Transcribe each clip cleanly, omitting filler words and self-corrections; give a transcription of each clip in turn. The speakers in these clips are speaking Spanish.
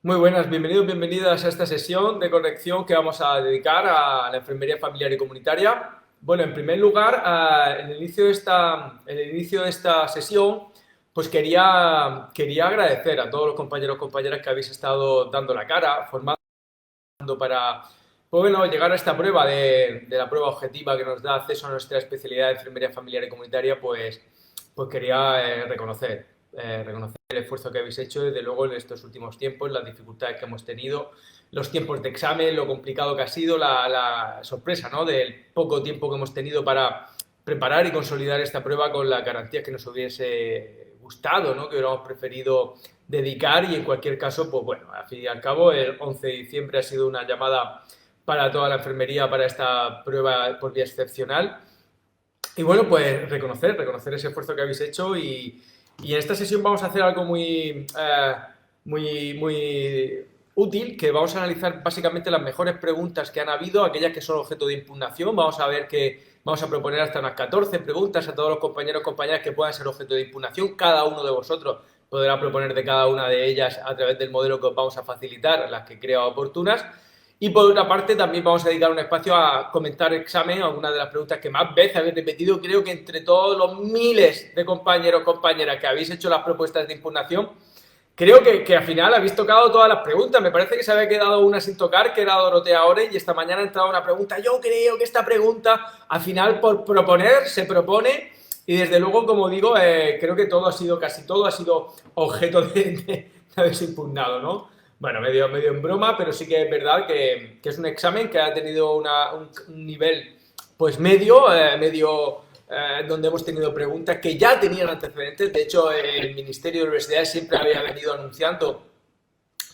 Muy buenas, bienvenidos, bienvenidas a esta sesión de corrección que vamos a dedicar a la enfermería familiar y comunitaria. Bueno, en primer lugar, en el inicio de esta sesión, pues quería agradecer a todos los compañeros y compañeras que habéis estado dando la cara, formando para, pues bueno, llegar a esta prueba de la prueba objetiva que nos da acceso a nuestra especialidad de enfermería familiar y comunitaria, pues quería reconocer el esfuerzo que habéis hecho, desde luego, en estos últimos tiempos, las dificultades que hemos tenido, los tiempos de examen, lo complicado que ha sido, la sorpresa, ¿no?, del poco tiempo que hemos tenido para preparar y consolidar esta prueba con las garantías que nos hubiese gustado, ¿no?, que hubiéramos preferido dedicar. Y en cualquier caso, pues bueno, al fin y al cabo, el 11 de diciembre ha sido una llamada para toda la enfermería para esta prueba por vía excepcional. Y bueno, pues reconocer ese esfuerzo que habéis hecho y en esta sesión vamos a hacer algo muy útil, que vamos a analizar básicamente las mejores preguntas que han habido, aquellas que son objeto de impugnación. Vamos a proponer hasta unas 14 preguntas a todos los compañeros y compañeras que puedan ser objeto de impugnación. Cada uno de vosotros podrá proponer de cada una de ellas a través del modelo que os vamos a facilitar, las que crea oportunas. Y por otra parte, también vamos a dedicar un espacio a comentar examen, algunas de las preguntas que más veces habéis repetido. Creo que entre todos los miles de compañeros y compañeras que habéis hecho las propuestas de impugnación, creo que al final habéis tocado todas las preguntas. Me parece que se había quedado una sin tocar, que era Dorotea Ore, y esta mañana ha entrado una pregunta. Yo creo que esta pregunta, al final, por proponer, se propone, y desde luego, como digo, creo que casi todo ha sido objeto de haberse impugnado, ¿no? Bueno, medio en broma, pero sí que es verdad que es un examen que ha tenido un nivel pues donde hemos tenido preguntas que ya tenían antecedentes. De hecho, el Ministerio de Universidades siempre había venido anunciando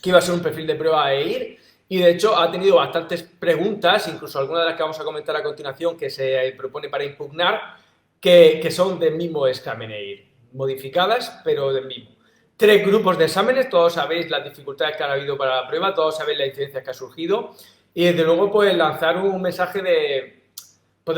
que iba a ser un perfil de prueba EIR, y de hecho ha tenido bastantes preguntas, incluso algunas de las que vamos a comentar a continuación, que se propone para impugnar, que son del mismo examen EIR, modificadas, pero del mismo. Tres grupos de exámenes, todos sabéis las dificultades que han habido para la prueba, todos sabéis las incidencias que ha surgido, y desde luego pues lanzar un mensaje de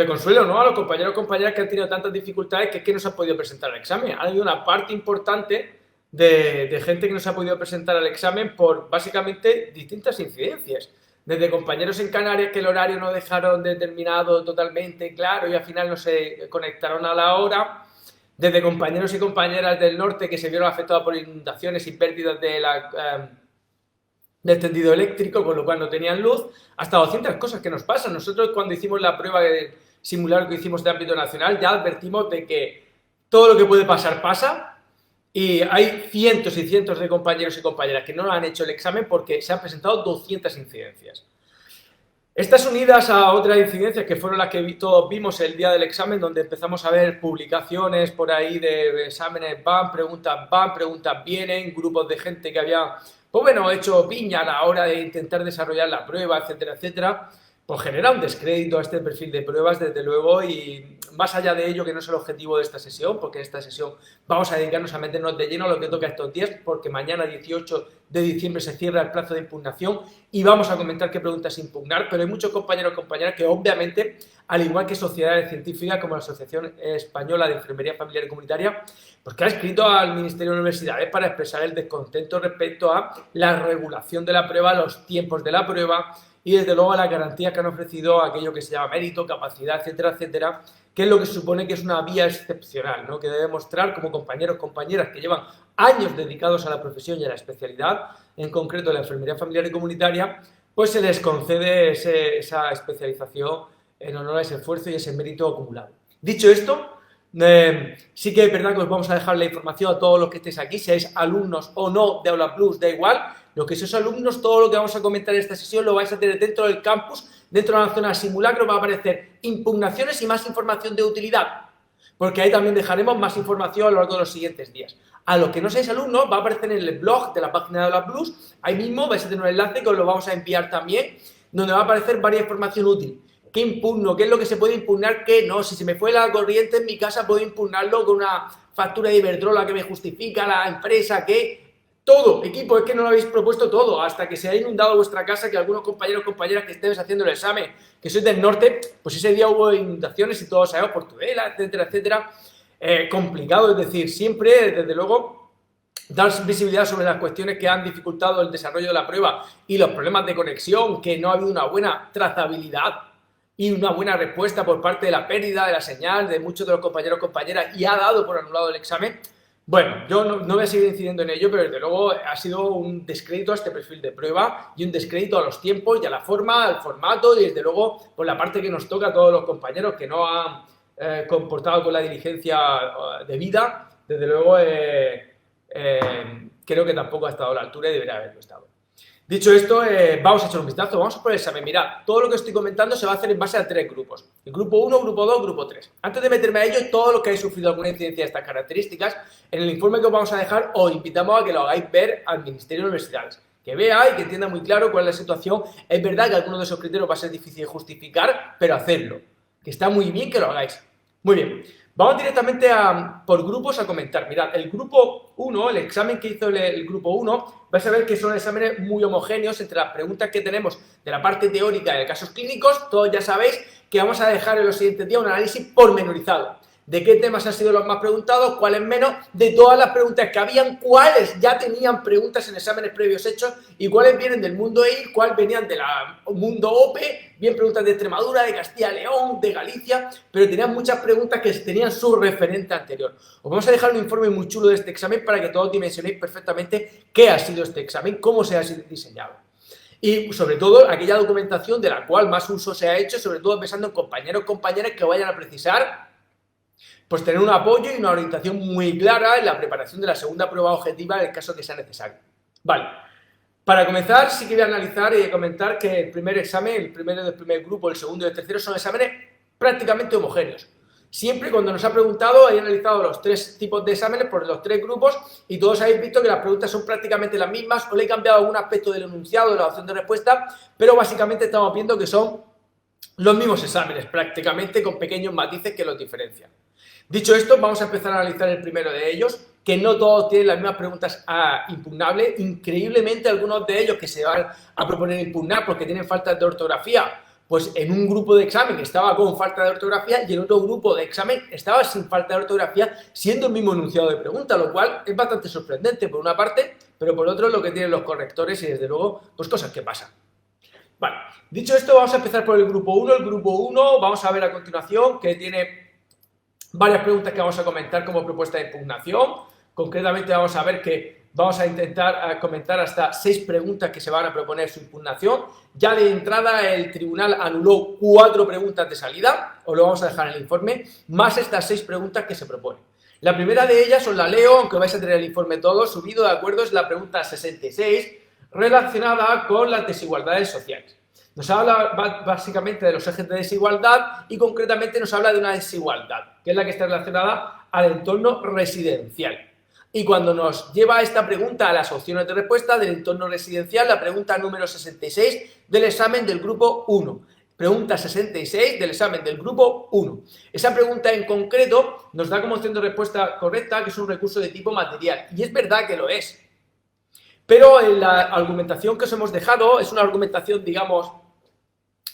consuelo, ¿no?, a los compañeros y compañeras que han tenido tantas dificultades que es que no se han podido presentar al examen. Ha habido una parte importante de gente que no se ha podido presentar al examen por básicamente distintas incidencias. Desde compañeros en Canarias que el horario no dejaron determinado totalmente claro y al final no se conectaron a la hora, desde compañeros y compañeras del norte que se vieron afectados por inundaciones y pérdidas del tendido eléctrico, con lo cual no tenían luz, hasta 200 cosas que nos pasan. Nosotros, cuando hicimos la prueba de simular que hicimos de ámbito nacional, ya advertimos de que todo lo que puede pasar pasa, y hay cientos y cientos de compañeros y compañeras que no han hecho el examen porque se han presentado 200 incidencias. Estas unidas a otras incidencias que fueron las que todos vimos el día del examen, donde empezamos a ver publicaciones por ahí de exámenes van, preguntas vienen, grupos de gente que había, pues bueno, hecho piña a la hora de intentar desarrollar la prueba, etcétera, etcétera, pues genera un descrédito a este perfil de pruebas, desde luego. Y más allá de ello, que no es el objetivo de esta sesión, porque en esta sesión vamos a dedicarnos a meternos de lleno a lo que toca estos días, porque mañana 18 de diciembre se cierra el plazo de impugnación y vamos a comentar qué preguntas impugnar. Pero hay muchos compañeros y compañeras que, obviamente, al igual que sociedades científicas como la Asociación Española de Enfermería Familiar y Comunitaria, pues que ha escrito al Ministerio de Universidades para expresar el descontento respecto a la regulación de la prueba, los tiempos de la prueba y desde luego a las garantías que han ofrecido aquello que se llama mérito, capacidad, etcétera, etcétera, que es lo que se supone que es una vía excepcional, ¿no?, que debe mostrar como compañeros, compañeras que llevan años dedicados a la profesión y a la especialidad, en concreto la enfermería familiar y comunitaria, pues se les concede esa especialización en honor a ese esfuerzo y ese mérito acumulado. Dicho esto, sí que es verdad que os vamos a dejar la información a todos los que estéis aquí, seáis alumnos o no de Aula Plus, da igual. Lo que sois alumnos, todo lo que vamos a comentar en esta sesión lo vais a tener dentro del campus, dentro de la zona de simulacro. Va a aparecer impugnaciones y más información de utilidad, porque ahí también dejaremos más información a lo largo de los siguientes días. A los que no seáis alumnos, va a aparecer en el blog de la página de Aula Plus, ahí mismo vais a tener un enlace que os lo vamos a enviar también, donde va a aparecer varias información útil. ¿Qué impugno? ¿Qué es lo que se puede impugnar? ¿Qué no? Si se me fue la corriente en mi casa, puedo impugnarlo con una factura de Iberdrola que me justifica la empresa, que todo, equipo, es que no lo habéis propuesto todo, hasta que se ha inundado vuestra casa, que algunos compañeros o compañeras que estéis haciendo el examen, que sois del norte, pues ese día hubo inundaciones y todos sabemos, por Tudela, etcétera, etcétera. Complicado, es decir, siempre, desde luego, dar visibilidad sobre las cuestiones que han dificultado el desarrollo de la prueba y los problemas de conexión, que no ha habido una buena trazabilidad y una buena respuesta por parte de la pérdida de la señal de muchos de los compañeros o compañeras y ha dado por anulado el examen. Bueno, yo no voy a seguir incidiendo en ello, pero desde luego ha sido un descrédito a este perfil de prueba y un descrédito a los tiempos y a la forma, al formato y desde luego por la parte que nos toca a todos los compañeros que no han comportado con la diligencia debida. Desde luego creo que tampoco ha estado a la altura y debería haberlo estado. Dicho esto, vamos a echar un vistazo, vamos por el examen. Mirad, todo lo que estoy comentando se va a hacer en base a 3 grupos. El grupo 1, grupo 2, grupo 3. Antes de meterme a ello, todos los que hayáis sufrido alguna incidencia de estas características, en el informe que os vamos a dejar, os invitamos a que lo hagáis ver al Ministerio de Universidades. Que vea y que entienda muy claro cuál es la situación. Es verdad que algunos de esos criterios va a ser difícil de justificar, pero hacerlo. Que está muy bien que lo hagáis. Muy bien. Vamos directamente por grupos a comentar. Mirad, el grupo 1, el examen que hizo el grupo 1, vais a ver que son exámenes muy homogéneos entre las preguntas que tenemos de la parte teórica y de casos clínicos. Todos ya sabéis que vamos a dejar en los siguientes días un análisis pormenorizado. De qué temas han sido los más preguntados, cuáles menos, de todas las preguntas que habían, cuáles ya tenían preguntas en exámenes previos hechos y cuáles vienen del mundo EIR, cuáles venían del mundo OPE, bien preguntas de Extremadura, de Castilla y León, de Galicia, pero tenían muchas preguntas que tenían su referente anterior. Os vamos a dejar un informe muy chulo de este examen para que todos dimensionéis perfectamente qué ha sido este examen, cómo se ha diseñado. Y sobre todo aquella documentación de la cual más uso se ha hecho, sobre todo pensando en compañeros o compañeras que vayan a precisar pues tener un apoyo y una orientación muy clara en la preparación de la segunda prueba objetiva en el caso que sea necesario. Vale, para comenzar sí que voy a analizar y comentar que el primer examen, el primero del primer grupo, el segundo y el tercero son exámenes prácticamente homogéneos. Siempre cuando nos ha preguntado, he analizado los 3 tipos de exámenes por los 3 grupos y todos habéis visto que las preguntas son prácticamente las mismas o le he cambiado algún aspecto del enunciado de la opción de respuesta, pero básicamente estamos viendo que son los mismos exámenes prácticamente con pequeños matices que los diferencian. Dicho esto, vamos a empezar a analizar el primero de ellos, que no todos tienen las mismas preguntas impugnables. Increíblemente, algunos de ellos que se van a proponer impugnar porque tienen faltas de ortografía, pues en un grupo de examen estaba con falta de ortografía y en otro grupo de examen estaba sin falta de ortografía, siendo el mismo enunciado de pregunta, lo cual es bastante sorprendente por una parte, pero por otro lo que tienen los correctores y desde luego, pues cosas que pasan. Vale, dicho esto, vamos a empezar por el grupo 1. El grupo 1, vamos a ver a continuación que tiene varias preguntas que vamos a comentar como propuesta de impugnación. Concretamente vamos a ver que vamos a intentar comentar hasta 6 preguntas que se van a proponer su impugnación. Ya de entrada el tribunal anuló 4 preguntas de salida, os lo vamos a dejar en el informe, más estas 6 preguntas que se proponen. La primera de ellas os la leo, aunque vais a tener el informe todo subido, de acuerdo, es la pregunta 66, relacionada con las desigualdades sociales. Nos habla básicamente de los ejes de desigualdad y concretamente nos habla de una desigualdad, que es la que está relacionada al entorno residencial. Y cuando nos lleva esta pregunta a las opciones de respuesta del entorno residencial, la pregunta número 66 del examen del grupo 1. Pregunta 66 del examen del grupo 1. Esa pregunta en concreto nos da como opción de respuesta correcta que es un recurso de tipo material. Y es verdad que lo es. Pero en la argumentación que os hemos dejado es una argumentación, digamos,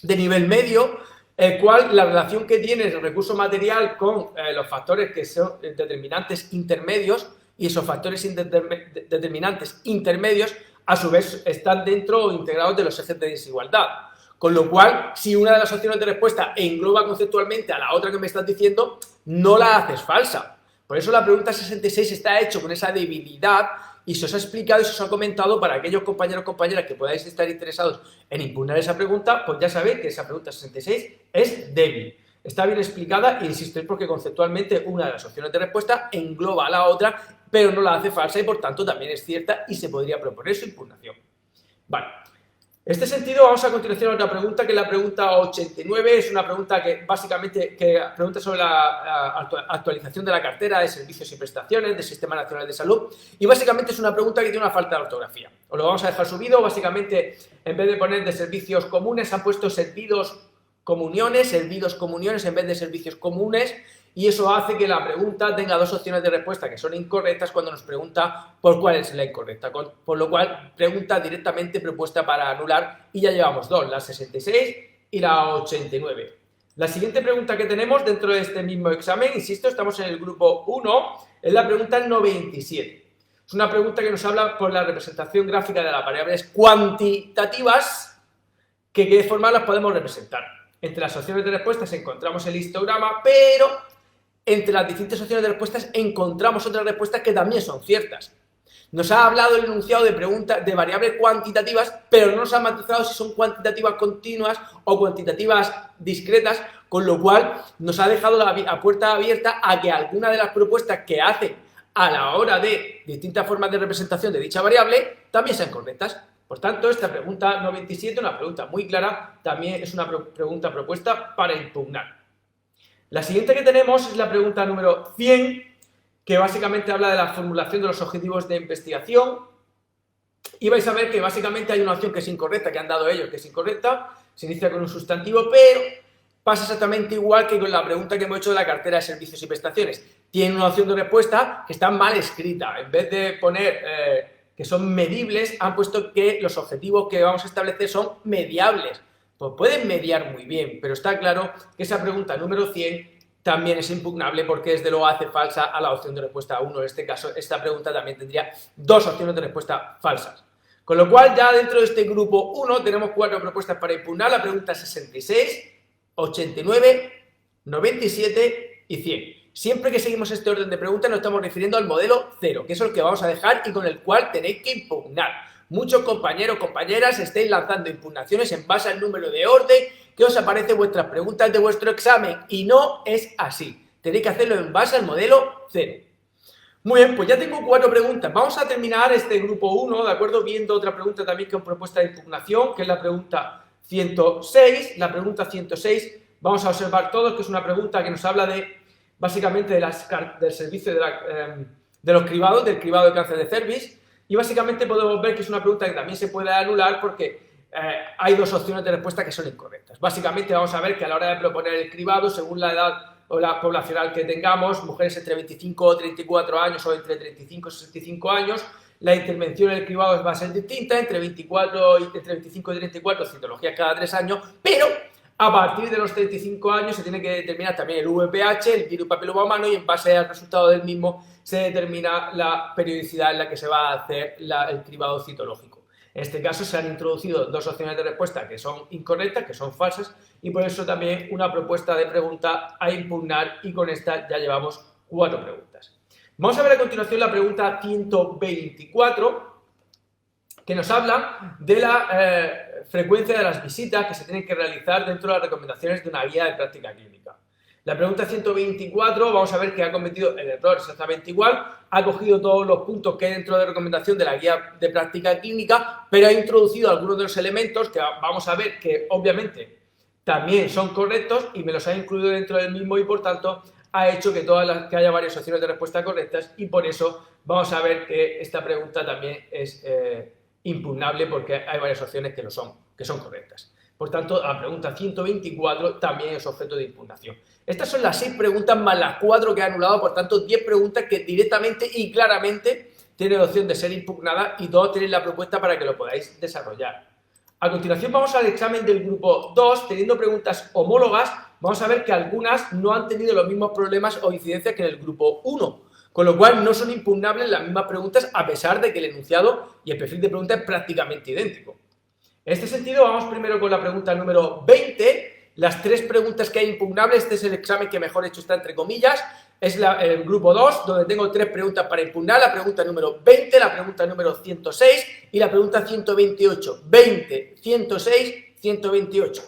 de nivel medio, el cual la relación que tiene el recurso material con los factores que son determinantes intermedios y esos factores determinantes intermedios a su vez están dentro o integrados de los ejes de desigualdad. Con lo cual, si una de las opciones de respuesta engloba conceptualmente a la otra que me estás diciendo, no la haces falsa. Por eso la pregunta 66 está hecho con esa debilidad y se os ha explicado y se os ha comentado para aquellos compañeros o compañeras que podáis estar interesados en impugnar esa pregunta, pues ya sabéis que esa pregunta 66 es débil. Está bien explicada e insisto, es porque conceptualmente una de las opciones de respuesta engloba a la otra, pero no la hace falsa y por tanto también es cierta y se podría proponer su impugnación. Vale. En este sentido, vamos a continuación a otra pregunta, que es la pregunta 89. Es una pregunta que básicamente pregunta sobre la actualización de la cartera de servicios y prestaciones del Sistema Nacional de Salud. Y básicamente es una pregunta que tiene una falta de ortografía. Os lo vamos a dejar subido. Básicamente, en vez de poner de servicios comunes, han puesto servidos comuniones en vez de servicios comunes. Y eso hace que la pregunta tenga 2 opciones de respuesta que son incorrectas cuando nos pregunta por cuál es la incorrecta. Por lo cual, pregunta directamente propuesta para anular y ya llevamos 2, la 66 y la 89. La siguiente pregunta que tenemos dentro de este mismo examen, insisto, estamos en el grupo 1, es la pregunta 97. Es una pregunta que nos habla por la representación gráfica de las variables cuantitativas que de qué forma las podemos representar. Entre las opciones de respuestas encontramos el histograma, pero entre las distintas opciones de respuestas encontramos otras respuestas que también son ciertas. Nos ha hablado el enunciado de preguntas de variables cuantitativas, pero no nos ha matizado si son cuantitativas continuas o cuantitativas discretas, con lo cual nos ha dejado la puerta abierta a que alguna de las propuestas que hace a la hora de distintas formas de representación de dicha variable también sean correctas. Por tanto, esta pregunta 97, una pregunta muy clara, también es una pregunta propuesta para impugnar. La siguiente que tenemos es la pregunta número 100, que básicamente habla de la formulación de los objetivos de investigación. Y vais a ver que básicamente hay una opción que es incorrecta, que han dado ellos, que es incorrecta, se inicia con un sustantivo, pero pasa exactamente igual que con la pregunta que hemos hecho de la cartera de servicios y prestaciones. Tiene una opción de respuesta que está mal escrita. En vez de poner que son medibles, han puesto que los objetivos que vamos a establecer son mediables. Pues pueden mediar muy bien, pero está claro que esa pregunta número 100 también es impugnable porque desde luego hace falsa a la opción de respuesta 1. En este caso, esta pregunta también tendría dos opciones de respuesta falsas. Con lo cual, ya dentro de este grupo 1 tenemos 4 propuestas para impugnar: la pregunta 66, 89, 97 y 100. Siempre que seguimos este orden de preguntas nos estamos refiriendo al modelo 0, que es el que vamos a dejar y con el cual tenéis que impugnar. Muchos compañeros, compañeras, estáis lanzando impugnaciones en base al número de orden que os aparece en vuestras preguntas de vuestro examen, y no es así. Tenéis que hacerlo en base al modelo 0. Muy bien, pues ya tengo 4 preguntas. Vamos a terminar este grupo 1, ¿de acuerdo? Viendo otra pregunta también que es propuesta de impugnación, que es la pregunta 106. La pregunta 106, vamos a observar todos que es una pregunta que nos habla de, básicamente, del servicio de los cribados, del cribado de cáncer de cervix. Y básicamente podemos ver que es una pregunta que también se puede anular porque hay dos opciones de respuesta que son incorrectas. Básicamente vamos a ver que a la hora de proponer el cribado, según la edad o la poblacional que tengamos, mujeres entre 25 o 34 años o entre 35 y 65 años, la intervención en el cribado va a ser distinta, entre 25 y 34, citologías cada 3 años, pero a partir de los 35 años se tiene que determinar también el VPH, el virus papiloma humano, y en base al resultado del mismo se determina la periodicidad en la que se va a hacer el cribado citológico. En este caso se han introducido dos opciones de respuesta que son incorrectas, que son falsas, y por eso también una propuesta de pregunta a impugnar, y con esta ya llevamos 4 preguntas. Vamos a ver a continuación la pregunta 124, que nos habla de la frecuencia de las visitas que se tienen que realizar dentro de las recomendaciones de una guía de práctica clínica. La pregunta 124, vamos a ver que ha cometido el error exactamente igual, ha cogido todos los puntos que hay dentro de recomendación de la guía de práctica clínica, pero ha introducido algunos de los elementos que vamos a ver que obviamente también son correctos y me los ha incluido dentro del mismo, y por tanto ha hecho que que haya varias opciones de respuesta correctas, y por eso vamos a ver que esta pregunta también es impugnable porque hay varias opciones que son correctas. Por tanto, la pregunta 124 también es objeto de impugnación. Estas son las 6 preguntas más las 4 que he anulado, por tanto 10 preguntas que directamente y claramente tienen opción de ser impugnadas, y todos tenéis la propuesta para que lo podáis desarrollar. A continuación vamos al examen del grupo 2, teniendo preguntas homólogas. Vamos a ver que algunas no han tenido los mismos problemas o incidencias que en el grupo 1, con lo cual no son impugnables las mismas preguntas a pesar de que el enunciado y el perfil de pregunta es prácticamente idéntico. En este sentido, vamos primero con la pregunta número 20. Las 3 preguntas que hay impugnables, este es el examen que mejor hecho está entre comillas, es el grupo 2, donde tengo 3 preguntas para impugnar: la pregunta número 20, la pregunta número 106 y la pregunta 128. 20, 106, 128.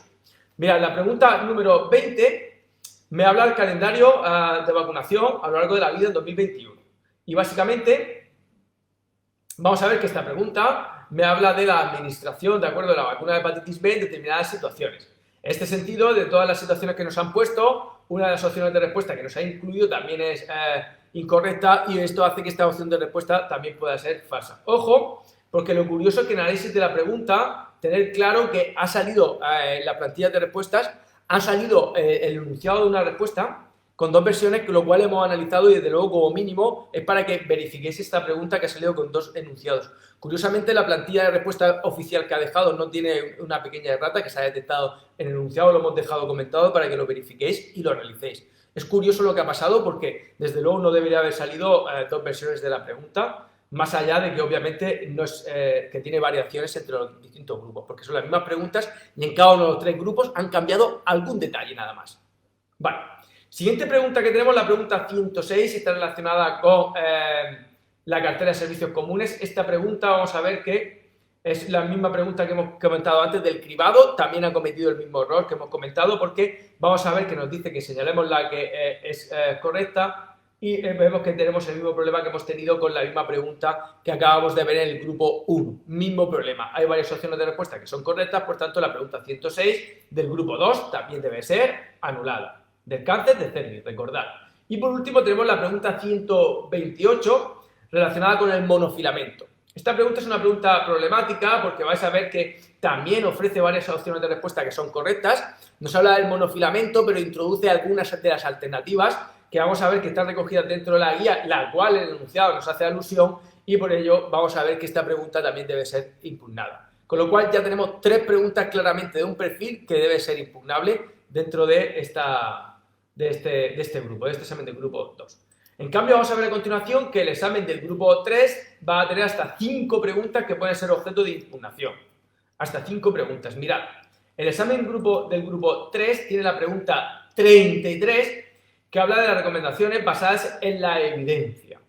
Mirad, la pregunta número 20 me habla del calendario de vacunación a lo largo de la vida en 2021. Y básicamente vamos a ver que esta pregunta me habla de la administración, de acuerdo, de la vacuna de hepatitis B en determinadas situaciones. En este sentido, de todas las situaciones que nos han puesto, una de las opciones de respuesta que nos ha incluido también es incorrecta, y esto hace que esta opción de respuesta también pueda ser falsa. Ojo, porque lo curioso es que en el análisis de la pregunta, tener claro que ha salido la plantilla de respuestas, ha salido el enunciado de una respuesta con 2 versiones, lo cual hemos analizado, y desde luego como mínimo es para que verifiquéis esta pregunta que ha salido con 2 enunciados. Curiosamente, la plantilla de respuesta oficial que ha dejado no tiene una pequeña errata que se ha detectado en el enunciado, lo hemos dejado comentado para que lo verifiquéis y lo analicéis. Es curioso lo que ha pasado porque desde luego no debería haber salido 2 versiones de la pregunta, más allá de que obviamente no es, que tiene variaciones entre los distintos grupos, porque son las mismas preguntas y en cada uno de los 3 grupos han cambiado algún detalle nada más. Vale, siguiente pregunta que tenemos, la pregunta 106, está relacionada con la cartera de servicios comunes. Esta pregunta vamos a ver que es la misma pregunta que hemos comentado antes del cribado, también ha cometido el mismo error que hemos comentado, porque vamos a ver que nos dice que señalemos la que es correcta y vemos que tenemos el mismo problema que hemos tenido con la misma pregunta que acabamos de ver en el grupo 1. Mismo problema, hay varias opciones de respuesta que son correctas, por tanto la pregunta 106 del grupo 2 también debe ser anulada. Del cáncer de cervix, recordad. Y por último tenemos la pregunta 128 relacionada con el monofilamento. Esta pregunta es una pregunta problemática porque vais a ver que también ofrece varias opciones de respuesta que son correctas. Nos habla del monofilamento, pero introduce algunas de las alternativas que vamos a ver que están recogidas dentro de la guía, la cual el enunciado nos hace alusión, y por ello vamos a ver que esta pregunta también debe ser impugnada. Con lo cual ya tenemos 3 preguntas claramente de un perfil que debe ser impugnable dentro de este grupo, de este examen del grupo 2. En cambio, vamos a ver a continuación que el examen del grupo 3 va a tener hasta 5 preguntas que pueden ser objeto de impugnación. Hasta 5 preguntas. Mirad, el examen del grupo 3 tiene la pregunta 33, que habla de las recomendaciones basadas en la evidencia.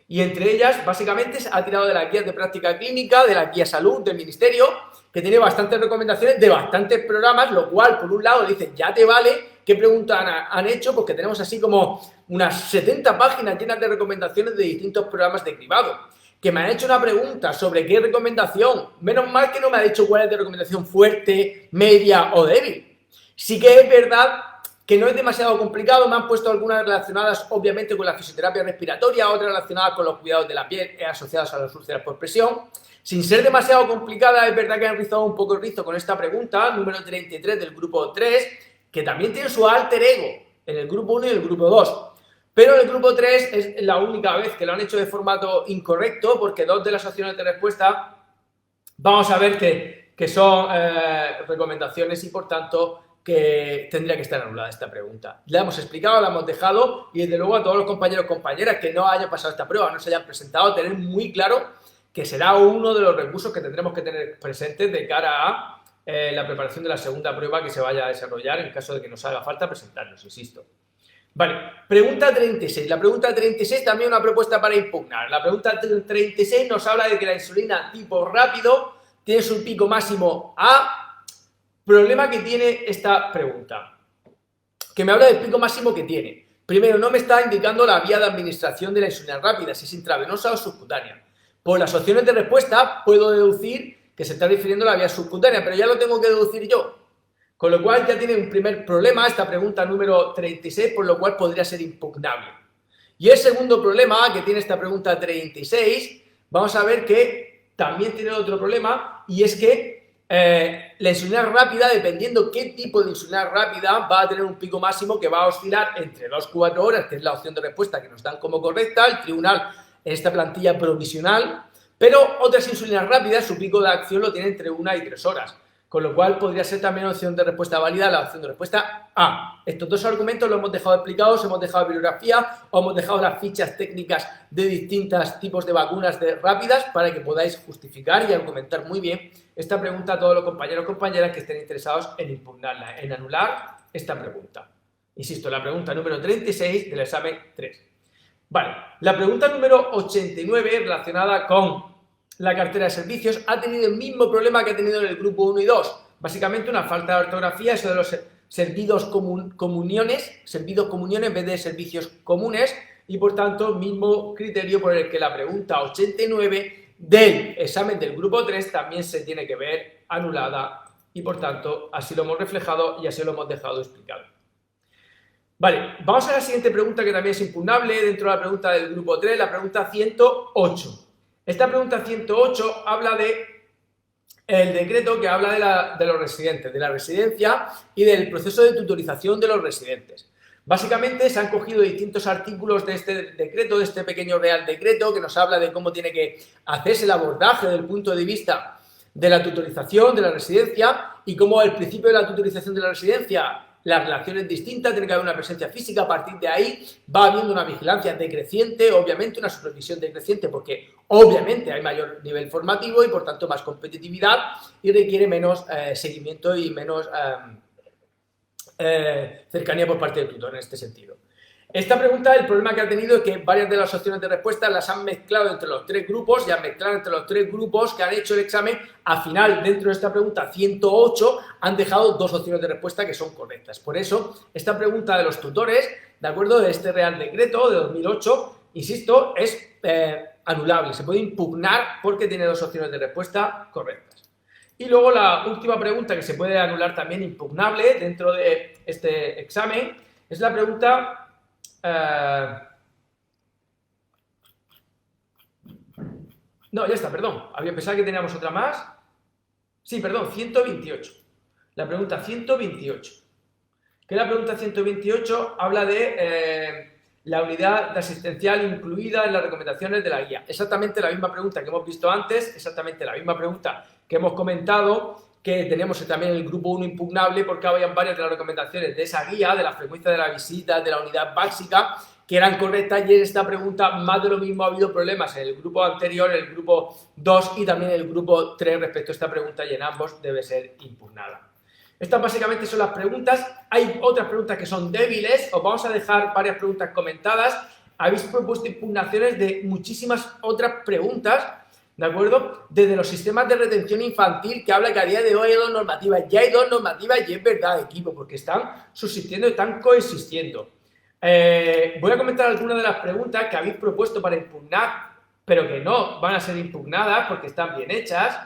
Y entre ellas, básicamente, se ha tirado de las guías de práctica clínica, de la guía salud del ministerio, que tiene bastantes recomendaciones de bastantes programas, lo cual, por un lado, dicen, ya te vale. ¿Qué preguntas han hecho? Porque tenemos así como unas 70 páginas llenas de recomendaciones de distintos programas de cribado. Que me han hecho una pregunta sobre qué recomendación. Menos mal que no me ha dicho cuál es de recomendación fuerte, media o débil. Sí que es verdad que no es demasiado complicado. Me han puesto algunas relacionadas, obviamente, con la fisioterapia respiratoria, otras relacionadas con los cuidados de la piel asociados a las úlceras por presión. Sin ser demasiado complicada, es verdad que han rizado un poco el rizo con esta pregunta, número 33 del grupo 3, que también tiene su alter ego en el grupo 1 y el grupo 2. Pero en el grupo 3 es la única vez que lo han hecho de formato incorrecto, porque 2 de las opciones de respuesta vamos a ver que son recomendaciones y, por tanto, que tendría que estar anulada esta pregunta. La hemos explicado, la hemos dejado, y desde luego a todos los compañeros y compañeras que no hayan pasado esta prueba, no se hayan presentado, tener muy claro que será uno de los recursos que tendremos que tener presentes de cara a la preparación de la segunda prueba que se vaya a desarrollar en caso de que nos haga falta presentarnos, insisto. Vale, pregunta 36. La pregunta 36 también una propuesta para impugnar. La pregunta 36 nos habla de que la insulina tipo rápido tiene su pico máximo A. Problema que tiene esta pregunta, que me habla del pico máximo que tiene. Primero, no me está indicando la vía de administración de la insulina rápida, si es intravenosa o subcutánea. Por las opciones de respuesta puedo deducir que se está refiriendo a la vía subcutánea, pero ya lo tengo que deducir yo. Con lo cual ya tiene un primer problema esta pregunta número 36, por lo cual podría ser impugnable. Y el segundo problema que tiene esta pregunta 36, vamos a ver que también tiene otro problema, y es que la insulina rápida, dependiendo qué tipo de insulina rápida, va a tener un pico máximo que va a oscilar entre 2-4 horas, que es la opción de respuesta que nos dan como correcta el tribunal en esta plantilla provisional. Pero otras insulinas rápidas, su pico de acción lo tiene entre 1 y 3 horas. Con lo cual podría ser también opción de respuesta válida la opción de respuesta A. Estos 2 argumentos los hemos dejado explicados, hemos dejado bibliografía o hemos dejado las fichas técnicas de distintos tipos de vacunas rápidas para que podáis justificar y argumentar muy bien esta pregunta a todos los compañeros y compañeras que estén interesados en impugnarla, en anular esta pregunta. Insisto, la pregunta número 36 del examen 3. Vale, la pregunta número 89 relacionada con la cartera de servicios ha tenido el mismo problema que ha tenido en el grupo 1 y 2. Básicamente una falta de ortografía, eso de los servidos comuniones en vez de servicios comunes, y por tanto mismo criterio por el que la pregunta 89 del examen del grupo 3 también se tiene que ver anulada, y por tanto así lo hemos reflejado y así lo hemos dejado explicado. Vale, vamos a la siguiente pregunta que también es impugnable dentro de la pregunta del grupo 3, la pregunta 108. Esta pregunta 108 habla de el decreto que habla de los residentes, de la residencia y del proceso de tutorización de los residentes. Básicamente se han cogido distintos artículos de este decreto, de este pequeño real decreto, que nos habla de cómo tiene que hacerse el abordaje desde el punto de vista de la tutorización de la residencia y cómo el principio de la tutorización de la residencia la relación es distinta, tiene que haber una presencia física, a partir de ahí va habiendo una vigilancia decreciente, obviamente una supervisión decreciente, porque obviamente hay mayor nivel formativo y por tanto más competitividad y requiere menos seguimiento y menos cercanía por parte del tutor en este sentido. Esta pregunta, el problema que ha tenido es que varias de las opciones de respuesta las han mezclado entre los tres grupos y al mezclar entre los tres grupos que han hecho el examen, al final, dentro de esta pregunta 108, han dejado dos opciones de respuesta que son correctas. Por eso, esta pregunta de los tutores, de acuerdo de este Real Decreto de 2008, insisto, es anulable, se puede impugnar porque tiene dos opciones de respuesta correctas. Y luego la última pregunta que se puede anular también impugnable dentro de este examen es la pregunta... No, ya está, perdón. Había pensado que teníamos otra más. Sí, perdón, 128. La pregunta 128. Que la pregunta 128 habla de la unidad asistencial incluida en las recomendaciones de la guía. Exactamente la misma pregunta que hemos visto antes, exactamente la misma pregunta que hemos comentado, que teníamos también en el grupo 1 impugnable, porque habían varias de las recomendaciones de esa guía, de la frecuencia de la visita, de la unidad básica, que eran correctas, y en esta pregunta más de lo mismo ha habido problemas en el grupo anterior, en el grupo 2 y también en el grupo 3 respecto a esta pregunta, y en ambos debe ser impugnada. Estas básicamente son las preguntas. Hay otras preguntas que son débiles, os vamos a dejar varias preguntas comentadas. Habéis propuesto impugnaciones de muchísimas otras preguntas, ¿de acuerdo? Desde los sistemas de retención infantil, que habla que a día de hoy hay dos normativas. Ya hay dos normativas y es verdad, equipo, porque están subsistiendo y están coexistiendo. Voy a comentar algunas de las preguntas que habéis propuesto para impugnar, pero que no van a ser impugnadas porque están bien hechas,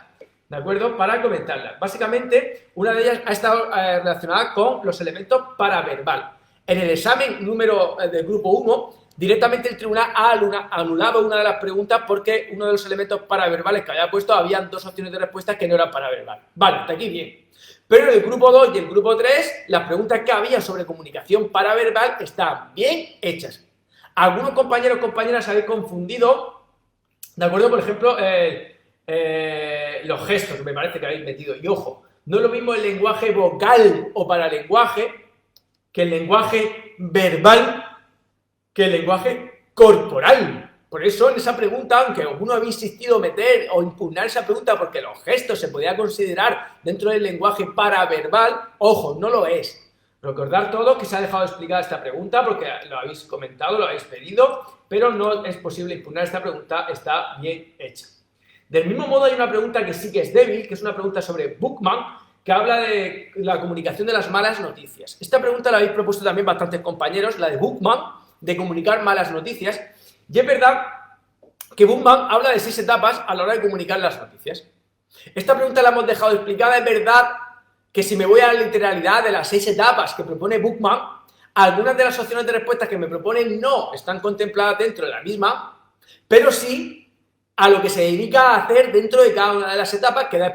¿de acuerdo? Para comentarlas. Básicamente, una de ellas ha estado relacionada con los elementos paraverbal. En el examen número del grupo 1, directamente el tribunal ha anulado una de las preguntas porque uno de los elementos paraverbales que había puesto, habían dos opciones de respuesta que no eran paraverbal. Vale, hasta aquí bien. Pero en el grupo 2 y el grupo 3, las preguntas que había sobre comunicación paraverbal están bien hechas. Algunos compañeros o compañeras habéis confundido, ¿de acuerdo? Por ejemplo, los gestos que me parece que habéis metido. Y ojo, no es lo mismo el lenguaje vocal o paralenguaje que el lenguaje verbal que el lenguaje corporal. Por eso en esa pregunta, aunque alguno había insistido en meter o impugnar esa pregunta porque los gestos se podía considerar dentro del lenguaje paraverbal, ojo, no lo es. Recordar todo que se ha dejado explicada esta pregunta porque lo habéis comentado, lo habéis pedido, pero no es posible impugnar esta pregunta, está bien hecha. Del mismo modo hay una pregunta que sí que es débil, que es una pregunta sobre Bookman, que habla de la comunicación de las malas noticias. Esta pregunta la habéis propuesto también bastantes compañeros, la de Bookman, de comunicar malas noticias. Y es verdad que Bookman habla de 6 etapas a la hora de comunicar las noticias. Esta pregunta la hemos dejado explicada. Es verdad que si me voy a la literalidad de las 6 etapas que propone Bookman, algunas de las opciones de respuesta que me proponen no están contempladas dentro de la misma, pero sí a lo que se dedica a hacer dentro de cada una de las etapas queda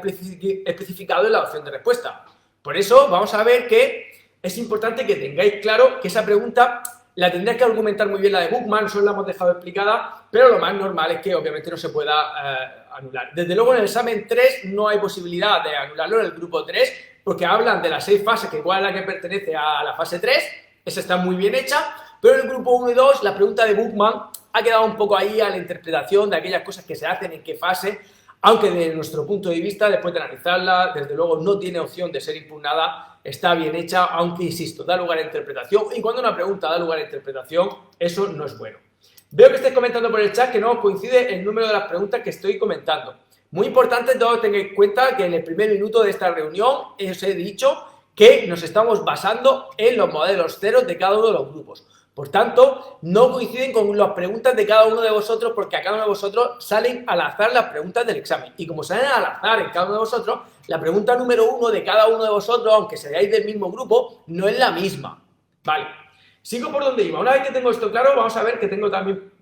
especificado en la opción de respuesta. Por eso vamos a ver que es importante que tengáis claro que esa pregunta la tendréis que argumentar muy bien, la de Bookman, solo la hemos dejado explicada, pero lo más normal es que obviamente no se pueda anular. Desde luego en el examen 3 no hay posibilidad de anularlo en el grupo 3, porque hablan de las 6 fases, que igual es la que pertenece a la fase 3, esa está muy bien hecha, pero en el grupo 1 y 2 la pregunta de Bookman ha quedado un poco ahí a la interpretación de aquellas cosas que se hacen, en qué fase, aunque desde nuestro punto de vista, después de analizarla, desde luego no tiene opción de ser impugnada. Está bien hecha, aunque, insisto, da lugar a interpretación, y cuando una pregunta da lugar a interpretación, eso no es bueno. Veo que estáis comentando por el chat que no coincide el número de las preguntas que estoy comentando. Muy importante, todos tengáis en cuenta que en el primer minuto de esta reunión os he dicho que nos estamos basando en los modelos ceros de cada uno de los grupos. Por tanto, no coinciden con las preguntas de cada uno de vosotros, porque a cada uno de vosotros salen al azar las preguntas del examen. Y como salen al azar en cada uno de vosotros, la pregunta número 1 de cada uno de vosotros, aunque seáis del mismo grupo, no es la misma. Vale, sigo por donde iba. Una vez que tengo esto claro, vamos a ver que tengo también,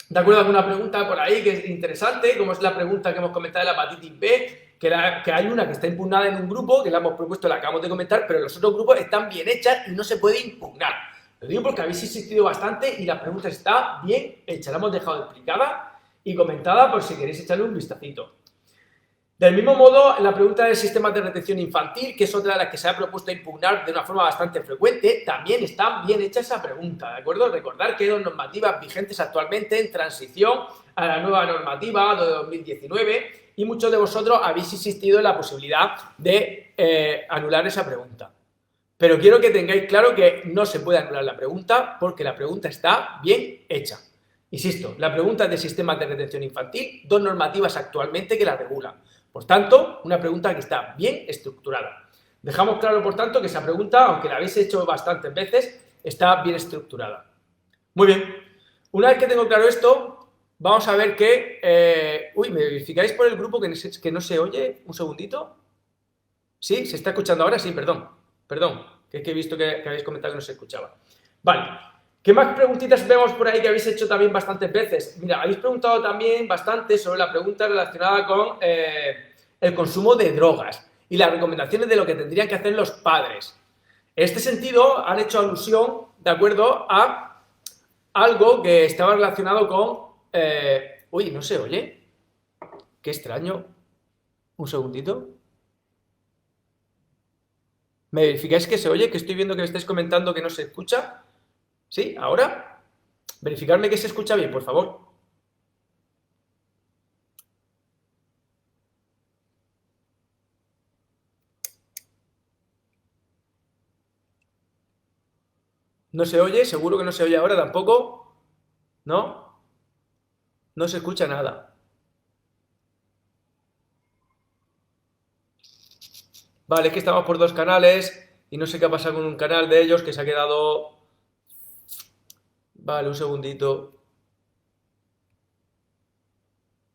de acuerdo, alguna pregunta por ahí que es interesante, como es la pregunta que hemos comentado de la hepatitis B, que hay una que está impugnada en un grupo, que la hemos propuesto, la acabamos de comentar, pero los otros grupos están bien hechas y no se puede impugnar. Lo digo porque habéis insistido bastante y la pregunta está bien hecha. La hemos dejado explicada y comentada por si queréis echarle un vistacito. Del mismo modo, la pregunta del sistema de retención infantil, que es otra de las que se ha propuesto impugnar de una forma bastante frecuente, también está bien hecha esa pregunta, ¿de acuerdo? Recordar que hay dos normativas vigentes actualmente en transición a la nueva normativa de 2019 y muchos de vosotros habéis insistido en la posibilidad de anular esa pregunta. Pero quiero que tengáis claro que no se puede anular la pregunta porque la pregunta está bien hecha. Insisto, la pregunta es de sistemas de retención infantil, dos normativas actualmente que la regulan. Por tanto, una pregunta que está bien estructurada. Dejamos claro, por tanto, que esa pregunta, aunque la habéis hecho bastantes veces, está bien estructurada. Muy bien. Una vez que tengo claro esto, vamos a ver que... ¿me verificáis por el grupo que no se oye? Un segundito. ¿Sí? ¿Se está escuchando ahora? Sí, perdón, que es que he visto que habéis comentado que no se escuchaba. Vale, ¿qué más preguntitas vemos por ahí que habéis hecho también bastantes veces? Mira, habéis preguntado también bastante sobre la pregunta relacionada con el consumo de drogas y las recomendaciones de lo que tendrían que hacer los padres. En este sentido, han hecho alusión, de acuerdo, a algo que estaba relacionado con... ¿no se oye? Qué extraño. Un segundito. ¿Me verificáis que se oye? Que estoy viendo que me estáis comentando que no se escucha. ¿Sí? ¿Ahora? Verificarme que se escucha bien, por favor. ¿No se oye? ¿Seguro que no se oye ahora tampoco? ¿No? No se escucha nada. Vale, es que estamos por dos canales y no sé qué ha pasado con un canal de ellos que se ha quedado... Vale, un segundito.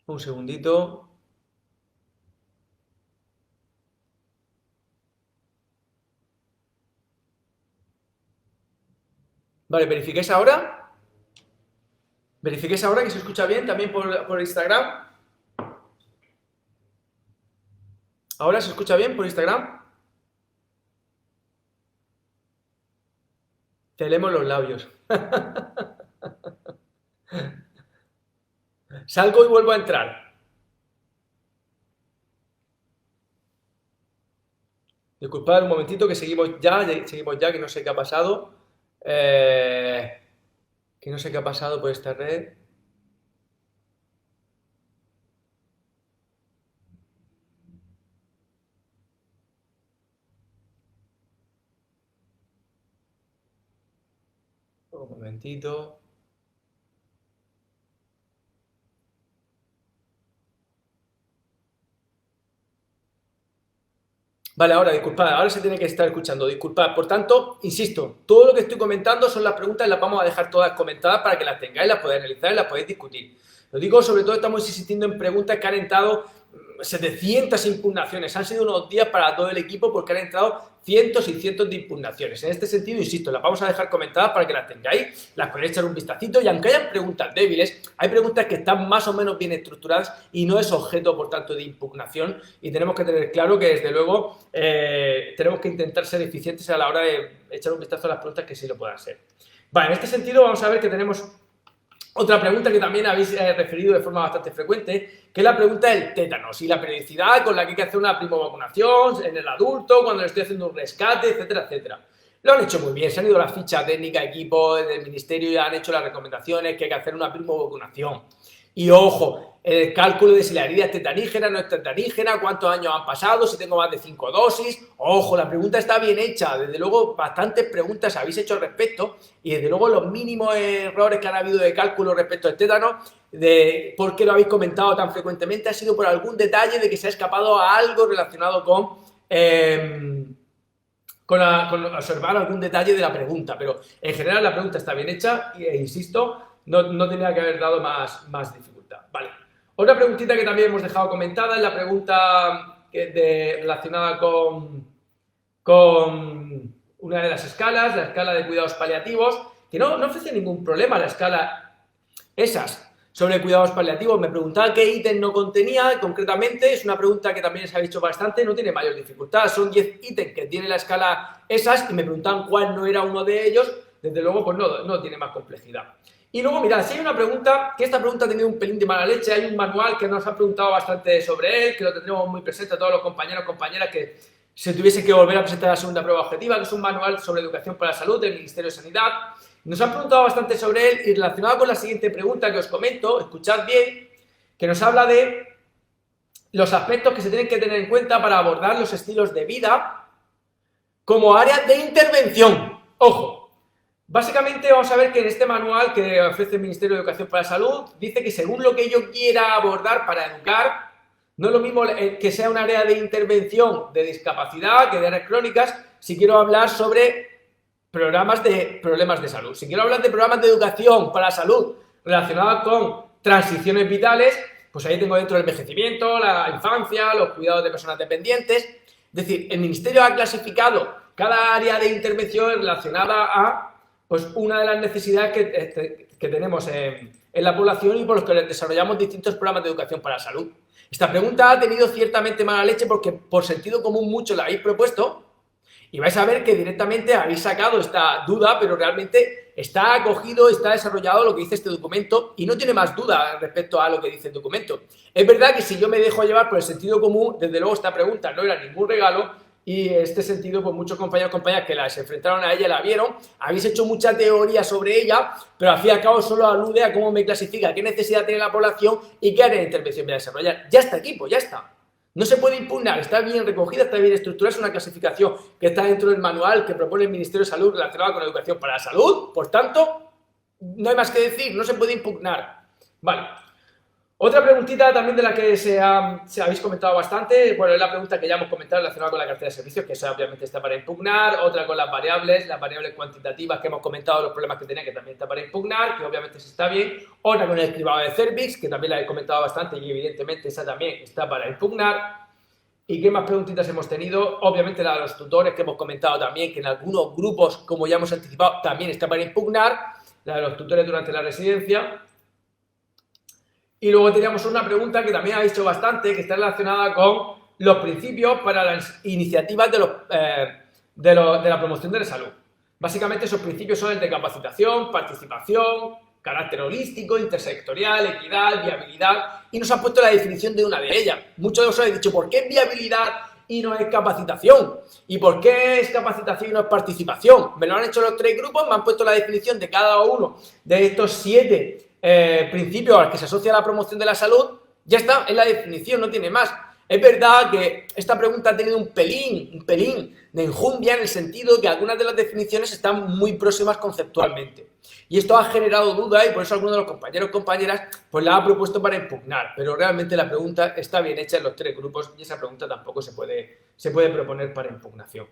Un segundito. Vale, ¿verificáis ahora? ¿Verificáis ahora que se escucha bien también por Instagram? ¿Ahora se escucha bien por Instagram? Te leemos los labios. Salgo y vuelvo a entrar. Disculpad un momentito que seguimos ya, que no sé qué ha pasado. Que no sé qué ha pasado por esta red. Un momentito. Vale, ahora, disculpad, ahora se tiene que estar escuchando, disculpad. Por tanto, insisto, todo lo que estoy comentando son las preguntas, las vamos a dejar todas comentadas para que las tengáis, las podáis analizar y las podáis discutir. Lo digo, sobre todo estamos insistiendo en preguntas que han entrado 700 impugnaciones. Han sido unos días para todo el equipo porque han entrado cientos y cientos de impugnaciones. En este sentido, insisto, las vamos a dejar comentadas para que las tengáis, las podéis echar un vistacito y aunque hayan preguntas débiles, hay preguntas que están más o menos bien estructuradas y no es objeto, por tanto, de impugnación y tenemos que tener claro que, desde luego, tenemos que intentar ser eficientes a la hora de echar un vistazo a las preguntas que sí lo puedan ser. Vale, en este sentido vamos a ver que tenemos otra pregunta que también habéis referido de forma bastante frecuente, que es la pregunta del tétanos y la periodicidad con la que hay que hacer una primovacunación en el adulto, cuando le estoy haciendo un rescate, etcétera, etcétera. Lo han hecho muy bien, se han ido a la ficha técnica, equipo del ministerio y han hecho las recomendaciones que hay que hacer una primovacunación. Y ojo, el cálculo de si la herida es tetanígena, no es tetanígena, cuántos años han pasado, si tengo más de 5 dosis. Ojo, la pregunta está bien hecha. Desde luego, bastantes preguntas habéis hecho al respecto y desde luego los mínimos errores que han habido de cálculo respecto al tétano, de por qué lo habéis comentado tan frecuentemente, ha sido por algún detalle de que se ha escapado a algo relacionado con observar algún detalle de la pregunta. Pero en general la pregunta está bien hecha e insisto, no tenía que haber dado más dificultad. Vale. Otra preguntita que también hemos dejado comentada es la pregunta relacionada con una de las escalas, la escala de cuidados paliativos, que no ofrece ningún problema la escala esas sobre cuidados paliativos. Me preguntaba qué ítem no contenía concretamente, es una pregunta que también se ha dicho bastante, no tiene mayor dificultad, son 10 ítems que tiene la escala esas y me preguntaban cuál no era uno de ellos. Desde luego, pues no tiene más complejidad. Y luego, mirad, si hay una pregunta, que esta pregunta ha tenido un pelín de mala leche, hay un manual que nos ha preguntado bastante sobre él, que lo tendremos muy presente a todos los compañeros, compañeras que se tuviese que volver a presentar la segunda prueba objetiva, que es un manual sobre educación para la salud del Ministerio de Sanidad. Nos han preguntado bastante sobre él y relacionado con la siguiente pregunta que os comento, escuchad bien, que nos habla de los aspectos que se tienen que tener en cuenta para abordar los estilos de vida como área de intervención. Ojo, básicamente vamos a ver que en este manual que ofrece el Ministerio de Educación para la Salud dice que según lo que yo quiera abordar para educar, no es lo mismo que sea un área de intervención de discapacidad que de áreas crónicas si quiero hablar sobre problemas de salud. Si quiero hablar de programas de educación para la salud relacionados con transiciones vitales, pues ahí tengo dentro el envejecimiento, la infancia, los cuidados de personas dependientes. Es decir, el Ministerio ha clasificado cada área de intervención relacionada a pues, una de las necesidades que tenemos en la población y por los que desarrollamos distintos programas de educación para la salud. Esta pregunta ha tenido ciertamente mala leche porque por sentido común muchos la habéis propuesto y vais a ver que directamente habéis sacado esta duda, pero realmente está acogido, está desarrollado lo que dice este documento y no tiene más duda respecto a lo que dice el documento. Es verdad que si yo me dejo llevar por el sentido común, desde luego esta pregunta no era ningún regalo y en este sentido, pues muchos compañeros y compañeras que se enfrentaron a ella la vieron, habéis hecho mucha teoría sobre ella, pero al fin y al cabo solo alude a cómo me clasifica, qué necesidad tiene la población y qué área de intervención voy a desarrollar. Ya está, equipo, ya está. No se puede impugnar, está bien recogida, está bien estructurada, es una clasificación que está dentro del manual que propone el Ministerio de Salud relacionado con la educación para la salud, por tanto, no hay más que decir, no se puede impugnar. Vale. Otra preguntita también de la que se habéis comentado bastante, bueno, es la pregunta que ya hemos comentado relacionada con la cartera de servicios, que esa obviamente está para impugnar, otra con las variables cuantitativas que hemos comentado, los problemas que tenía, que también está para impugnar, que obviamente sí está bien, otra con el cribado de cervix, que también la he comentado bastante y evidentemente esa también está para impugnar. ¿Y qué más preguntitas hemos tenido? Obviamente la de los tutores que hemos comentado también, que en algunos grupos, como ya hemos anticipado, también está para impugnar, la de los tutores durante la residencia. Y luego teníamos una pregunta que también ha dicho bastante, que está relacionada con los principios para las iniciativas de la promoción de la salud. Básicamente esos principios son el de capacitación, participación, carácter holístico, intersectorial, equidad, viabilidad, y nos han puesto la definición de una de ellas. Muchos de vosotros habéis dicho, ¿por qué es viabilidad y no es capacitación? ¿Y por qué es capacitación y no es participación? Me lo han hecho los tres grupos, me han puesto la definición de cada uno de estos 7 principios al que se asocia la promoción de la salud. Ya está, es la definición, no tiene más. Es verdad que esta pregunta ha tenido un pelín de enjundia en el sentido de que algunas de las definiciones están muy próximas conceptualmente. Y esto ha generado duda y por eso algunos de los compañeros y compañeras pues la ha propuesto para impugnar. Pero realmente la pregunta está bien hecha en los 3 grupos y esa pregunta tampoco se puede proponer para impugnación.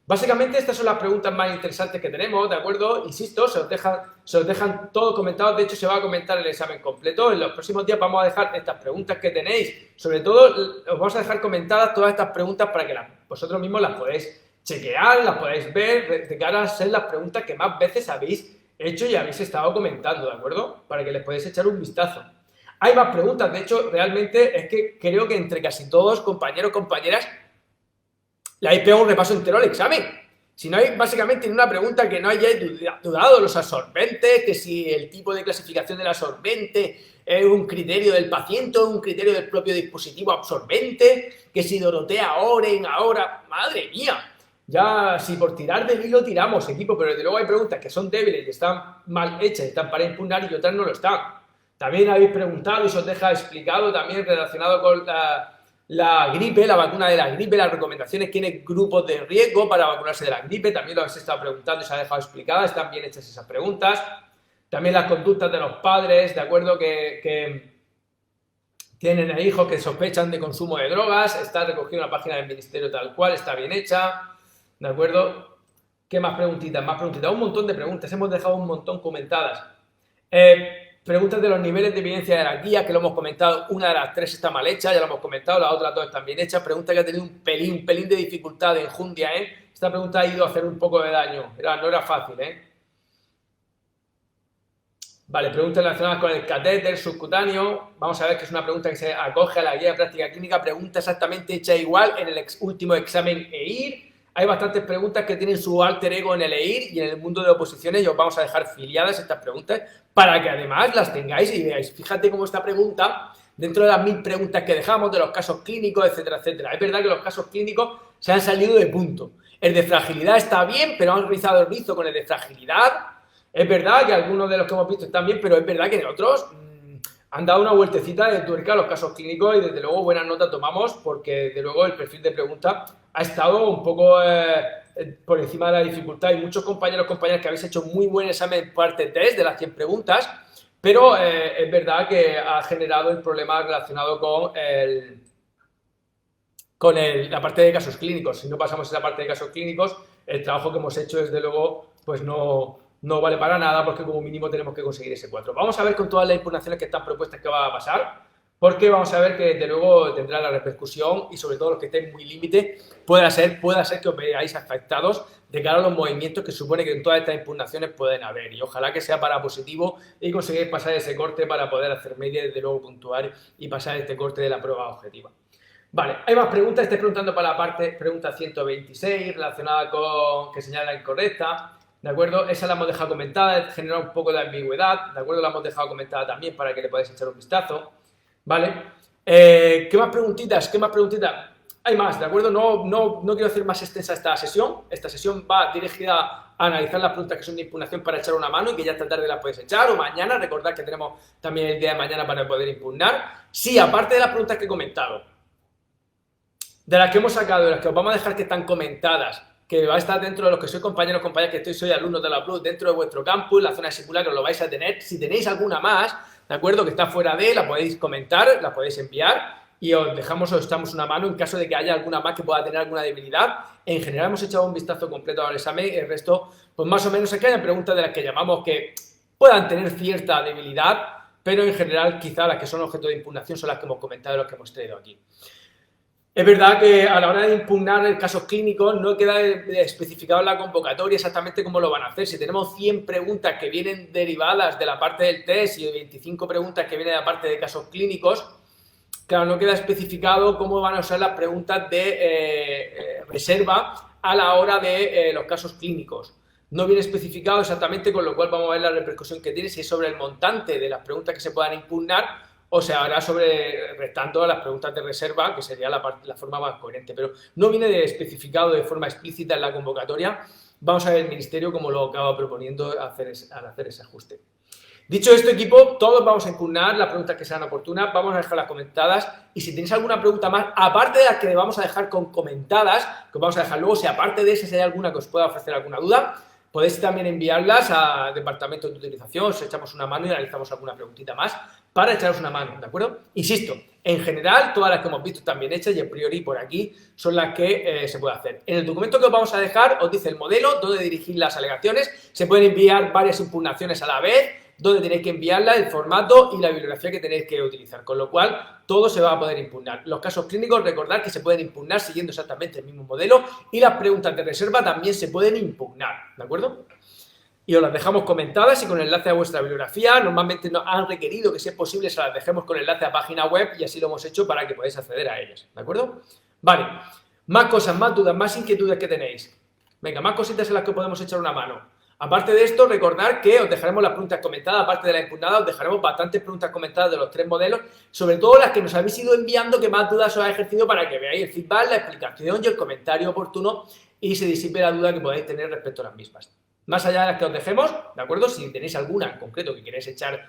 Básicamente estas son las preguntas más interesantes que tenemos, ¿de acuerdo? Insisto, se os dejan todos comentados, de hecho se va a comentar el examen completo, en los próximos días vamos a dejar estas preguntas que tenéis, sobre todo os vamos a dejar comentadas todas estas preguntas para que vosotros mismos las podáis chequear, las podáis ver, de cara a ser las preguntas que más veces habéis hecho y habéis estado comentando, ¿de acuerdo? Para que les podáis echar un vistazo. Hay más preguntas, de hecho, realmente es que creo que entre casi todos, compañeros, compañeras, le habéis pegado un repaso entero al examen. Si no hay básicamente ni una pregunta que no hayáis dudado, los absorbentes, que si el tipo de clasificación del absorbente es un criterio del paciente o un criterio del propio dispositivo absorbente, que si Dorotea Oren ahora, madre mía, ya si por tirar del hilo tiramos, equipo, pero desde luego hay preguntas que son débiles y están mal hechas, están para impugnar y otras no lo están. También habéis preguntado y se os deja explicado también relacionado con la gripe, la vacuna de la gripe, las recomendaciones, quiénes grupos de riesgo para vacunarse de la gripe, también lo habéis estado preguntando y se ha dejado explicada, están bien hechas esas preguntas. También las conductas de los padres, ¿de acuerdo? Que tienen hijos que sospechan de consumo de drogas, está recogido en la página del ministerio tal cual, está bien hecha, ¿de acuerdo? ¿Qué más preguntitas? Más preguntitas, un montón de preguntas, hemos dejado un montón comentadas. Preguntas de los niveles de evidencia de la guía, que lo hemos comentado, una de las 3 está mal hecha, ya lo hemos comentado, las otras 2 están bien hechas. Pregunta que ha tenido un pelín de dificultad, de enjundia, ¿eh? Esta pregunta ha ido a hacer un poco de daño, no era fácil, ¿eh? Vale, preguntas relacionadas con el catéter subcutáneo. Vamos a ver que es una pregunta que se acoge a la guía de práctica clínica, pregunta exactamente hecha igual en el último examen EIR. Hay bastantes preguntas que tienen su alter ego en el EIR y en el mundo de oposiciones, y os vamos a dejar filiadas estas preguntas para que además las tengáis y veáis. Fíjate cómo esta pregunta, dentro de las 1000 preguntas que dejamos, de los casos clínicos, etcétera, etcétera. Es verdad que los casos clínicos se han salido de punto. El de fragilidad está bien, pero han rizado el rizo con el de fragilidad. Es verdad que algunos de los que hemos visto están bien, pero es verdad que en otros han dado una vueltecita de tuerca a los casos clínicos y desde luego buena nota tomamos porque desde luego el perfil de pregunta ha estado un poco por encima de la dificultad. Hay muchos compañeros, compañeras que habéis hecho muy buen examen parte test de las 100 preguntas, pero es verdad que ha generado el problema relacionado con la parte de casos clínicos. Si no pasamos esa parte de casos clínicos, el trabajo que hemos hecho desde luego pues no vale para nada porque como mínimo tenemos que conseguir ese 4. Vamos a ver con todas las impugnaciones que están propuestas qué va a pasar, porque vamos a ver que desde luego tendrá la repercusión y sobre todo los que estén muy límite, pueda ser que os veáis afectados de cara a los movimientos que supone que en todas estas impugnaciones pueden haber, y ojalá que sea para positivo y conseguir pasar ese corte para poder hacer media, desde luego puntuar y pasar este corte de la prueba objetiva. Vale, hay más preguntas. Estoy preguntando para la pregunta 126 relacionada con que señala incorrecta. ¿De acuerdo? Esa la hemos dejado comentada, genera un poco de ambigüedad, ¿de acuerdo? La hemos dejado comentada también para que le podáis echar un vistazo, ¿vale? ¿Qué más preguntitas? ¿Qué más preguntitas? Hay más, ¿de acuerdo? No quiero hacer más extensa esta sesión. Esta sesión va dirigida a analizar las preguntas que son de impugnación para echar una mano y que ya esta tarde las podéis echar, o mañana. Recordad que tenemos también el día de mañana para poder impugnar. Sí, aparte de las preguntas que he comentado, de las que hemos sacado, de las que os vamos a dejar que están comentadas, que va a estar dentro de los que soy compañeros, compañeras, que soy alumnos de la Plus, dentro de vuestro campus, la zona de simulacro lo vais a tener. Si tenéis alguna más, ¿de acuerdo? Que está fuera de, la podéis comentar, la podéis enviar y os dejamos, os echamos una mano en caso de que haya alguna más que pueda tener alguna debilidad. En general hemos echado un vistazo completo al examen, el resto, pues más o menos es que haya preguntas de las que llamamos que puedan tener cierta debilidad, pero en general quizá las que son objeto de impugnación son las que hemos comentado y las que hemos traído aquí. Es verdad que a la hora de impugnar el caso clínico no queda especificado en la convocatoria exactamente cómo lo van a hacer. Si tenemos 100 preguntas que vienen derivadas de la parte del test y 25 preguntas que vienen de la parte de casos clínicos, claro, no queda especificado cómo van a usar las preguntas de reserva a la hora de los casos clínicos. No viene especificado exactamente, con lo cual vamos a ver la repercusión que tiene, si es sobre el montante de las preguntas que se puedan impugnar o se hará sobre restando las preguntas de reserva, que sería la forma más coherente, pero no viene especificado de forma explícita en la convocatoria. Vamos a ver el Ministerio cómo lo acaba proponiendo al hacer ese ajuste. Dicho esto, equipo, todos vamos a impugnar las preguntas que sean oportunas, vamos a dejarlas comentadas y si tenéis alguna pregunta más, aparte de las que vamos a dejar comentadas, que os vamos a dejar luego, si aparte de esa si hay alguna que os pueda ofrecer alguna duda, podéis también enviarlas al departamento de utilización, os echamos una mano y analizamos alguna preguntita más para echaros una mano, ¿de acuerdo? Insisto, en general, todas las que hemos visto están bien hechas y a priori por aquí son las que se puede hacer. En el documento que os vamos a dejar os dice el modelo, dónde dirigir las alegaciones, se pueden enviar varias impugnaciones a la vez, dónde tenéis que enviarla, el formato y la bibliografía que tenéis que utilizar, con lo cual todo se va a poder impugnar. Los casos clínicos, recordad que se pueden impugnar siguiendo exactamente el mismo modelo y las preguntas de reserva también se pueden impugnar, ¿de acuerdo? Y os las dejamos comentadas y con enlace a vuestra bibliografía. Normalmente nos han requerido que, si es posible, se las dejemos con enlace a página web y así lo hemos hecho para que podáis acceder a ellas, ¿de acuerdo? Vale, más cosas, más dudas, más inquietudes que tenéis. Venga, más cositas en las que podemos echar una mano. Aparte de esto, recordad que os dejaremos las preguntas comentadas, aparte de la impugnada, os dejaremos bastantes preguntas comentadas de los 3 modelos, sobre todo las que nos habéis ido enviando, que más dudas os ha ejercido para que veáis el feedback, la explicación y el comentario oportuno y se disipe la duda que podáis tener respecto a las mismas. Más allá de las que os dejemos, ¿de acuerdo? Si tenéis alguna en concreto que queréis echar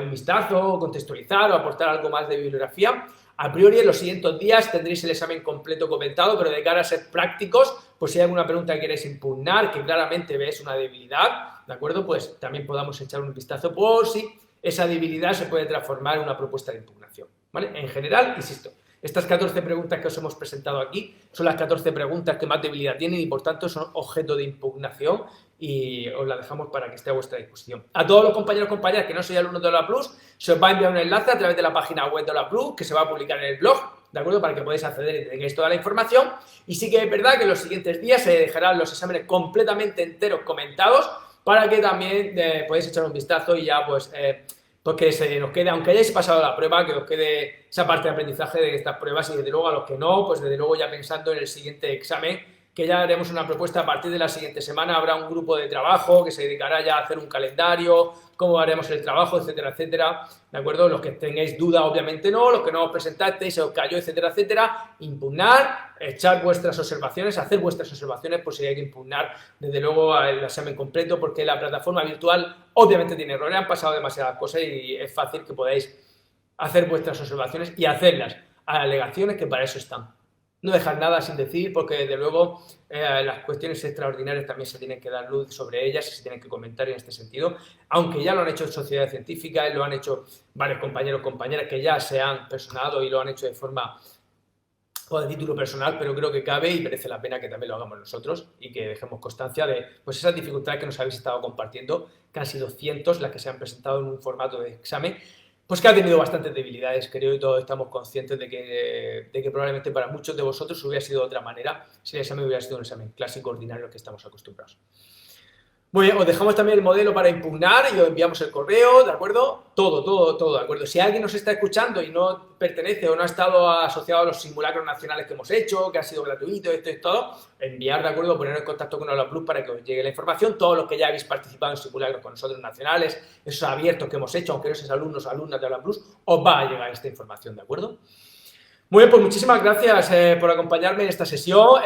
un vistazo, contextualizar o aportar algo más de bibliografía, a priori en los siguientes días tendréis el examen completo comentado, pero de cara a ser prácticos, pues si hay alguna pregunta que queréis impugnar, que claramente veis una debilidad, ¿de acuerdo? Pues también podamos echar un vistazo por si esa debilidad se puede transformar en una propuesta de impugnación, ¿vale? En general, insisto, estas 14 preguntas que os hemos presentado aquí son las 14 preguntas que más debilidad tienen y por tanto son objeto de impugnación y os las dejamos para que esté a vuestra disposición. A todos los compañeros y compañeras que no sois alumnos de Ola Plus, se os va a enviar un enlace a través de la página web de Ola Plus que se va a publicar en el blog, ¿de acuerdo? Para que podáis acceder y tengáis toda la información. Y sí que es verdad que en los siguientes días se dejarán los exámenes completamente enteros comentados para que también podáis echar un vistazo y ya pues que se nos quede, aunque hayáis pasado la prueba, que os quede esa parte de aprendizaje de estas pruebas y desde luego a los que no, pues desde luego ya pensando en el siguiente examen que ya haremos una propuesta a partir de la siguiente semana. Habrá un grupo de trabajo que se dedicará ya a hacer un calendario, cómo haremos el trabajo, etcétera, etcétera. ¿De acuerdo? Los que tengáis duda, obviamente no. Los que no os presentasteis, se os cayó, etcétera, etcétera. Impugnar, echar vuestras observaciones, hacer vuestras observaciones por si hay que impugnar, desde luego, el examen completo, porque la plataforma virtual obviamente tiene errores, han pasado demasiadas cosas y es fácil que podáis hacer vuestras observaciones y hacerlas a alegaciones, que para eso están. No dejar nada sin decir, porque desde luego las cuestiones extraordinarias también se tienen que dar luz sobre ellas y se tienen que comentar en este sentido, aunque ya lo han hecho en sociedades científicas, lo han hecho varios compañeros, compañeras que ya se han personado y lo han hecho de forma o de título personal, pero creo que cabe y merece la pena que también lo hagamos nosotros y que dejemos constancia de pues, esas dificultades que nos habéis estado compartiendo, que han sido cientos las que se han presentado en un formato de examen, pues que ha tenido bastantes debilidades, creo, y todos estamos conscientes de que probablemente para muchos de vosotros hubiera sido de otra manera si el examen hubiera sido un examen clásico ordinario al que estamos acostumbrados. Muy bien, os dejamos también el modelo para impugnar y os enviamos el correo, ¿de acuerdo? Todo, ¿de acuerdo? Si alguien nos está escuchando y no pertenece o no ha estado asociado a los simulacros nacionales que hemos hecho, que ha sido gratuito, esto y todo, enviar, ¿de acuerdo? Poneros en contacto con Aula Plus para que os llegue la información. Todos los que ya habéis participado en simulacros con nosotros nacionales, esos abiertos que hemos hecho, aunque no seáis alumnos o alumnas de Aula Plus, os va a llegar esta información, ¿de acuerdo? Muy bien, pues muchísimas gracias por acompañarme en esta sesión.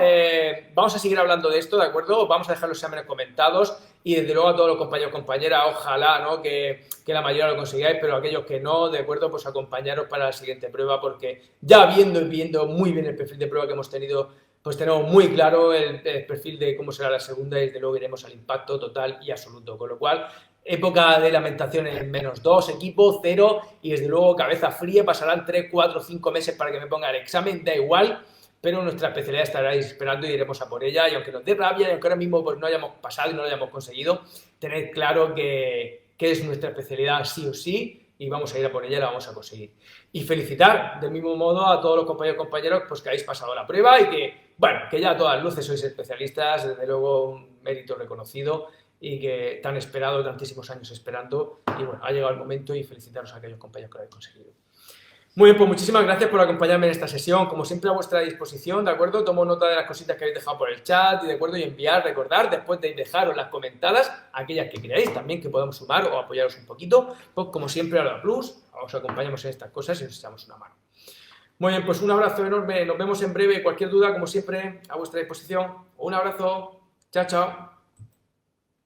Vamos a seguir hablando de esto, ¿de acuerdo? Vamos a dejar los exámenes comentados y desde luego a todos los compañeros y compañeras, ojalá, ¿no? que la mayoría lo consigáis, pero aquellos que no, ¿de acuerdo? Pues acompañaros para la siguiente prueba, porque ya viendo muy bien el perfil de prueba que hemos tenido, pues tenemos muy claro el perfil de cómo será la segunda y desde luego iremos al impacto total y absoluto, con lo cual época de lamentación en -2, equipo 0 y desde luego cabeza fría, pasarán 3, 4, 5 meses para que me ponga el examen, da igual, pero nuestra especialidad estaréis esperando y iremos a por ella y aunque nos dé rabia y aunque ahora mismo pues, no hayamos pasado y no lo hayamos conseguido, tened claro que es nuestra especialidad sí o sí y vamos a ir a por ella y la vamos a conseguir. Y felicitar del mismo modo a todos los compañeros y compañeros pues, que habéis pasado la prueba y que, bueno, que ya a todas luces sois especialistas, desde luego un mérito reconocido y que tan esperado, tantísimos años esperando y bueno, ha llegado el momento y felicitaros a aquellos compañeros que lo habéis conseguido. Muy bien, pues muchísimas gracias por acompañarme en esta sesión, como siempre a vuestra disposición, ¿de acuerdo? Tomo nota de las cositas que habéis dejado por el chat, ¿de acuerdo? Y enviar, recordar, después de dejaros las comentadas, aquellas que queráis también que podamos sumar o apoyaros un poquito, pues como siempre a la Plus, os acompañamos en estas cosas y os echamos una mano. Muy bien, pues un abrazo enorme, nos vemos en breve, cualquier duda, como siempre, a vuestra disposición. Un abrazo, chao, chao.